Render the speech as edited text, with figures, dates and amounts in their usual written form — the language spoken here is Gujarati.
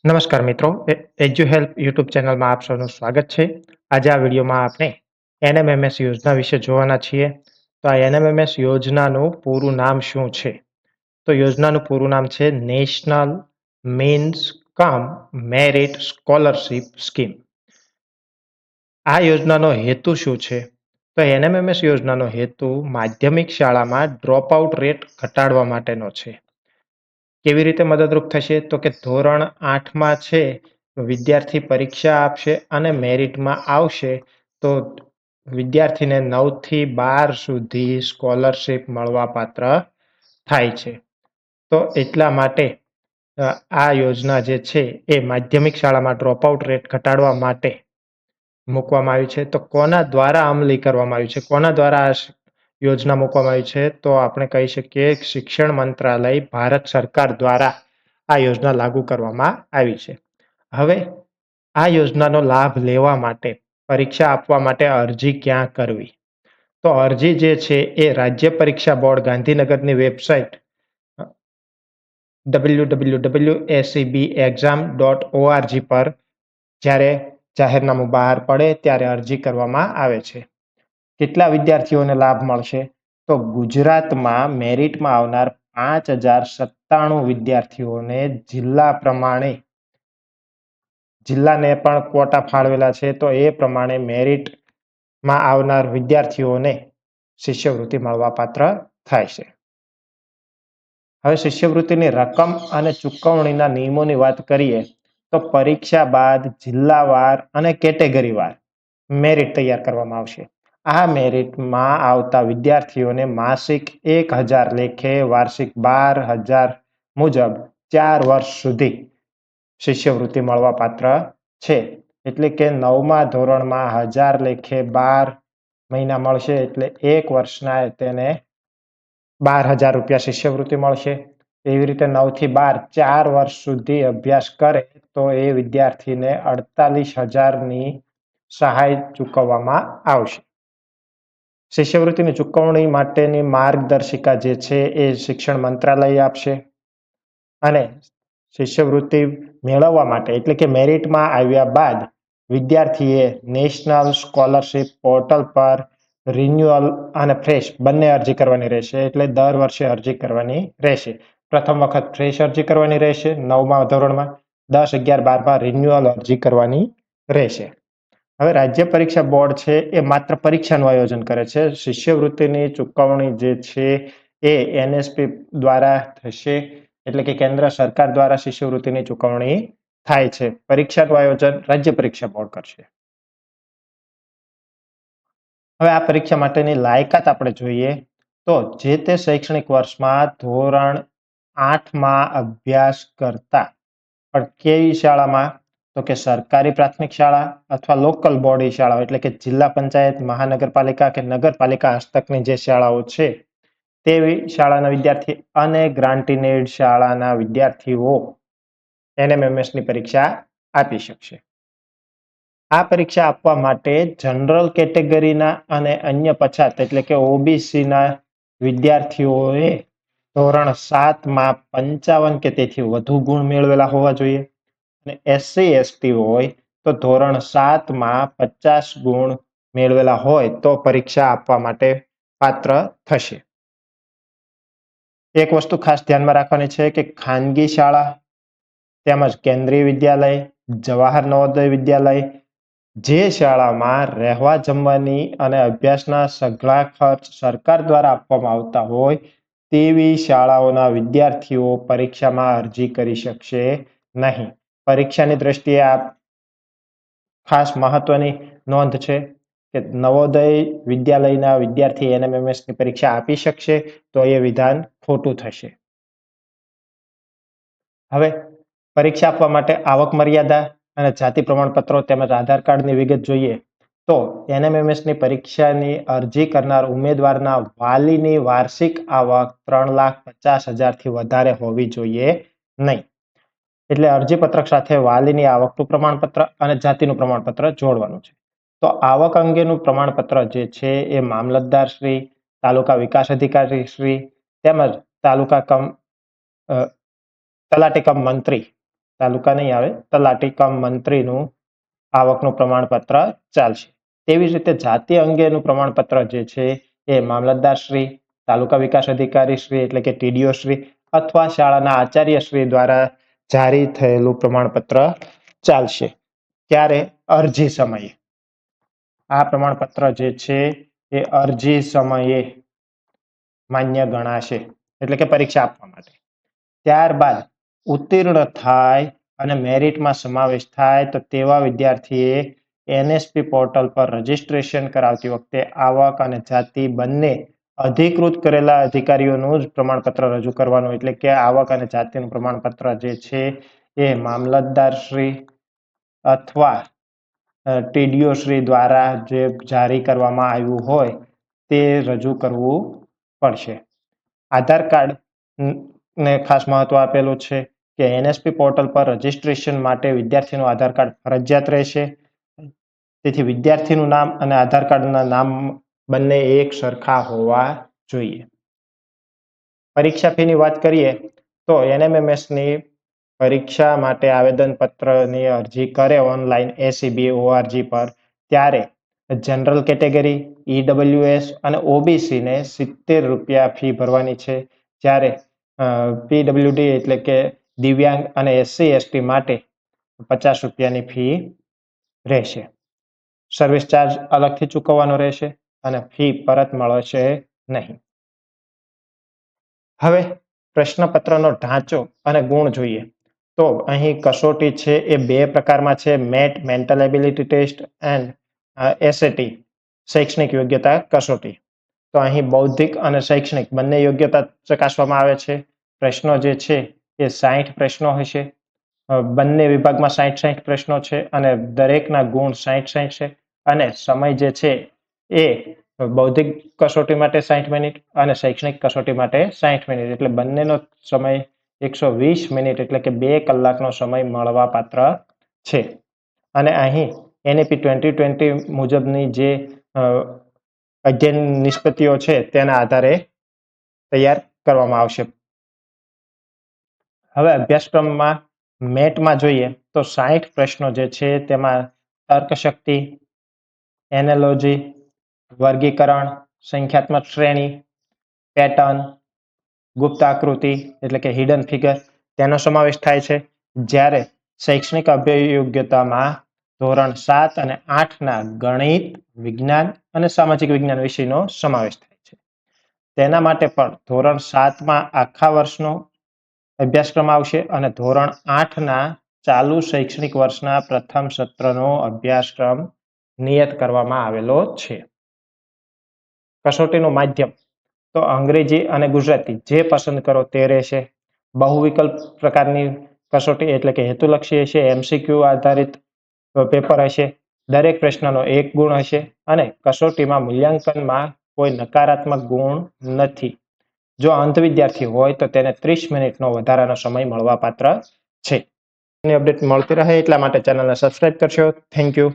નમસ્કાર મિત્રો, એજ્યુહેલ્પ યુટ્યુબ ચેનલમાં આપ સૌનું સ્વાગત છે. આજે આ વિડીયોમાં આપણે એનએમએમએસ યોજના વિશે જોવાના છીએ. તો આ એનએમએમએસ યોજનાનું પૂરું નામ શું છે? તો યોજનાનું પૂરું નામ છે નેશનલ મીન્સ કમ મેરિટ સ્કોલરશિપ સ્કીમ. આ યોજનાનો હેતુ શું છે? તો એનએમએમએસ યોજનાનો હેતુ માધ્યમિક શાળામાં ડ્રોપ આઉટ રેટ ઘટાડવા માટેનો છે. કેવી રીતે મદદરૂપ થશે? તો કે ધોરણ 8માં છે વિદ્યાર્થી પરીક્ષા આપશે અને મેરિટમાં આવશે તો વિદ્યાર્થીને 9 થી 12 સુધી સ્કોલરશિપ મળવાપાત્ર થાય છે. તો એટલા માટે આ યોજના જે છે એ માધ્યમિક શાળામાં ડ્રોપ આઉટ રેટ ઘટાડવા માટે મૂકવામાં આવી છે. તો કોના દ્વારા અમલી કરવામાં આવ્યું છે? કોના દ્વારા આ યોજના મૂકવામાં આવી છે? તો આપણે કહી શકીએ શિક્ષણ મંત્રાલય ભારત સરકાર દ્વારા આ યોજના લાગુ કરવામાં આવી છે. હવે આ યોજનાનો લાભ લેવા માટે પરીક્ષા આપવા માટે અરજી ક્યાં કરવી? તો અરજી જે છે એ રાજ્ય પરીક્ષા બોર્ડ ગાંધીનગરની વેબસાઇટ www.secbexam.org પર જ્યારે જાહેરનામું બહાર પડે ત્યારે અરજી કરવામાં આવે છે. કેટલા વિદ્યાર્થીઓને લાભ મળશે? તો ગુજરાતમાં મેરિટમાં આવનાર 5097 વિદ્યાર્થીઓને જિલ્લા પ્રમાણે જિલ્લાને પણ ક્વોટા ફાળવેલા છે. તો એ પ્રમાણે મેરિટમાં આવનાર વિદ્યાર્થીઓને શિષ્યવૃત્તિ મળવાપાત્ર થાય છે. હવે શિષ્યવૃત્તિની રકમ અને ચૂકવણીના નિયમોની વાત કરીએ તો પરીક્ષા બાદ જિલ્લાવાર અને કેટેગરીવાર મેરિટ તૈયાર કરવામાં આવશે. આ મેરિટમાં આવતા વિદ્યાર્થીઓને માસિક 1000 લેખે વાર્ષિક 12,000 મુજબ 4 વર્ષ સુધી શિષ્યવૃત્તિ મળવાપાત્ર છે. એટલે કે 9મા ધોરણમાં 1000 લેખે 12 મહિના મળશે એટલે 1 વર્ષના તેને 12,000 રૂપિયા શિષ્યવૃત્તિ મળશે. એવી રીતે 9 થી 12 4 વર્ષ સુધી અભ્યાસ કરે તો એ વિદ્યાર્થીને 48,000ની સહાય ચૂકવવામાં આવશે. શિષ્યવૃત્તિની ચૂકવણી માટેની માર્ગદર્શિકા જે છે એ શિક્ષણ મંત્રાલય આપશે અને શિષ્યવૃત્તિ મેળવવા માટે એટલે કે મેરિટમાં આવ્યા બાદ વિદ્યાર્થીએ નેશનલ સ્કોલરશિપ પોર્ટલ પર રિન્યુઅલ અને ફ્રેશ બંને અરજી કરવાની રહેશે. એટલે દર વર્ષે અરજી કરવાની રહેશે. પ્રથમ વખત ફ્રેશ અરજી કરવાની રહેશે 9મા ધોરણમાં, 10, 11, 12માં રિન્યુઅલ અરજી કરવાની રહેશે. હવે રાજ્ય પરીક્ષા બોર્ડ છે એ માત્ર પરીક્ષાનું આયોજન કરે છે. શિષ્યવૃત્તિની ચૂકવણી જે છે એ એનએસપી દ્વારા થશે. એટલે કે કેન્દ્ર સરકાર દ્વારા શિષ્યવૃત્તિની ચૂકવણી થાય છે. પરીક્ષાનું આયોજન રાજ્ય પરીક્ષા બોર્ડ કરશે. હવે આ પરીક્ષા માટેની લાયકાત આપણે જોઈએ તો જે તે શૈક્ષણિક વર્ષમાં ધોરણ 8માં અભ્યાસ કરતા પણ કેવી શાળામાં? તો કે સરકારી પ્રાથમિક શાળા અથવા લોકલ બોડી શાળાઓ એટલે કે જિલ્લા પંચાયત, મહાનગરપાલિકા કે નગરપાલિકા હસ્તકની જે શાળાઓ છે તેવી શાળાના વિદ્યાર્થી અને ગ્રાન્ટીનેડ શાળાના વિદ્યાર્થીઓ એનએમએમએસની પરીક્ષા આપી શકશે. આ પરીક્ષા આપવા માટે જનરલ કેટેગરીના અને અન્ય પછાત એટલે કે ઓબીસીના વિદ્યાર્થીઓએ ધોરણ 7માં 55 કે તેથી વધુ ગુણ મેળવેલા હોવા જોઈએ અને એસસી એસટી હોય તો ધોરણ 7માં 50 ગુણ મેળવેલા હોય તો પરીક્ષા આપવા માટે પાત્ર થશે. એક વસ્તુ ખાસ ધ્યાનમાં રાખવાની છે કે ખાનગી શાળા તેમજ કેન્દ્રીય વિદ્યાલય, જવાહર નવોદય વિદ્યાલય જે શાળામાં રહેવા જમવાની અને અભ્યાસના સઘળા ખર્ચ સરકાર દ્વારા આપવામાં આવતા હોય તેવી શાળાઓના વિદ્યાર્થીઓ પરીક્ષામાં અરજી કરી શકશે નહીં. પરીક્ષાની દ્રષ્ટિએ આ ખાસ મહત્વની નોંધ છે કે નવોદય વિદ્યાલયના વિદ્યાર્થી એનએમએમએસની પરીક્ષા આપી શકશે તો એ વિધાન ખોટું થશે. હવે પરીક્ષા આપવા માટે આવક મર્યાદા અને જાતિ પ્રમાણપત્રો તેમજ આધાર કાર્ડની વિગત જોઈએ તો એનએમએમએસની પરીક્ષાની અરજી કરનાર ઉમેદવારના વાલીની વાર્ષિક આવક 3,50,000થી વધારે હોવી જોઈએ નહીં. એટલે અરજીપત્રક સાથે વાલીની આવકનું પ્રમાણપત્ર અને જાતિનું પ્રમાણપત્ર જોડવાનું છે. તો આવક અંગેનું પ્રમાણપત્ર જે છે એ મામલતદાર શ્રી, તાલુકા વિકાસ અધિકારી શ્રી તેમજ તાલુકા તલાટી કમ મંત્રી તાલુકા નહીં આવે, તલાટી કમ મંત્રીનું આવકનું પ્રમાણપત્ર ચાલશે. તેવી જ રીતે જાતિ અંગેનું પ્રમાણપત્ર જે છે એ મામલતદાર શ્રી, તાલુકા વિકાસ અધિકારી શ્રી એટલે કે ટીડીઓ શ્રી અથવા શાળાના આચાર્ય શ્રી દ્વારા જારી થયેલું પ્રમાણપત્ર ચાલશે. ત્યારે અરજી સમયે આ પ્રમાણપત્ર જે છે એ અરજી સમયે માન્ય ગણાશે, એટલે કે પરીક્ષા આપવા માટે. ત્યારબાદ ઉત્તીર્ણ થાય અને મેરિટમાં સમાવેશ થાય તો તેવા વિદ્યાર્થીએ એનએસપી પોર્ટલ પર રજીસ્ટ્રેશન કરાવતી વખતે આવક અને જાતિ બંને અધિકૃત કરેલા અધિકારીઓનું જ પ્રમાણપત્ર રજૂ કરવાનું, એટલે કે આવક અને જાતિનું પ્રમાણપત્ર જે છે એ મામલતદાર શ્રી અથવા ટીડીઓ શ્રી દ્વારા જે જારી કરવામાં આવ્યું હોય તે રજૂ કરવું પડશે. આધાર કાર્ડ ને ખાસ મહત્વ આપેલું છે કે એનએસપી પોર્ટલ પર રજીસ્ટ્રેશન માટે વિદ્યાર્થીનું આધાર કાર્ડ ફરજિયાત રહેશે. તેથી વિદ્યાર્થીનું નામ અને આધાર કાર્ડના નામ બંને એક સરખા હોવા જોઈએ. પરીક્ષા ફીની વાત કરીએ તો એનએમએમએસની પરીક્ષા માટે આવેદનપત્રની અરજી કરે ઓનલાઈન ACBORG પર, ત્યારે જનરલ કેટેગરી, ઈડબ્લ્યુએસ અને ઓબીસીને 70 રૂપિયા ફી ભરવાની છે. જ્યારે પીડબ્લ્યુડી એટલે કે દિવ્યાંગ અને SC/ST માટે 50 રૂપિયાની ફી રહેશે. સર્વિસ ચાર્જ અલગથી ચૂકવવાનો રહેશે અને ફી પરત મળશે નહીં. હવે પ્રશ્નપત્રનો ઢાંચો અને ગુણ જોઈએ તો અહીં કસોટી છે એ બે પ્રકારમાં છે: MAT mental ability test and SAT શૈક્ષણિક યોગ્યતા કસોટી. તો અહીં બૌદ્ધિક અને શૈક્ષણિક બંને યોગ્યતા ચકાસવામાં આવે છે. પ્રશ્નો જે છે એ 60 પ્રશ્નો હશે. બંને વિભાગમાં 60 પ્રશ્નો છે અને દરેકના ગુણ 60 છે. અને સમય જે છે એ બૌદ્ધિક કસોટી માટે 60 મિનિટ અને શૈક્ષણિક કસોટી માટે 60 મિનિટ, એટલે બંનેનો સમય 120 મિનિટ એટલે કે 2 કલાકનો સમય મળવા પાત્ર છે. અને અહીં NEP 2020 મુજબની જે અધ્યયન નિષ્પત્તિઓ છે તેના આધારે તૈયાર કરવામાં આવશે. હવે અભ્યાસક્રમમાં મેટમાં જોઈએ તો 60 પ્રશ્નો જે છે તેમાં તર્કશક્તિ, એનાલોજી, વર્ગીકરણ, સંખ્યાત્મક શ્રેણી, પેટર્ન, ગુપ્ત આકૃતિ એટલે કે હિડન ફિગર તેનો સમાવેશ થાય છે. જ્યારે શૈક્ષણિક અભિયોગ્યતામાં ધોરણ 7 અને 8ના ગણિત, વિજ્ઞાન અને સામાજિક વિજ્ઞાન વિષયનો સમાવેશ થાય છે. તેના માટે પણ ધોરણ 7માં આખા વર્ષનો અભ્યાસક્રમ આવશે અને ધોરણ 8ના ચાલુ શૈક્ષણિક વર્ષના પ્રથમ સત્રનો અભ્યાસક્રમ નિયત કરવામાં આવેલો છે. કસોટીનું માધ્યમ તો અંગ્રેજી અને ગુજરાતી જે પસંદ કરો તે રહેશે. બહુવિકલ્પ પ્રકારની કસોટી એટલે કે હેતુલક્ષી હશે. MCQ આધારિત પેપર હશે. દરેક પ્રશ્નનો 1 ગુણ હશે અને કસોટીમાં મૂલ્યાંકનમાં કોઈ નકારાત્મક ગુણ નથી. જો અંધ વિદ્યાર્થી હોય તો તેને 30 મિનિટનો વધારાનો સમય મળવાપાત્ર છે. અપડેટ મળતી રહે એટલા માટે ચેનલને સબસ્ક્રાઇબ કરશો. Thank you.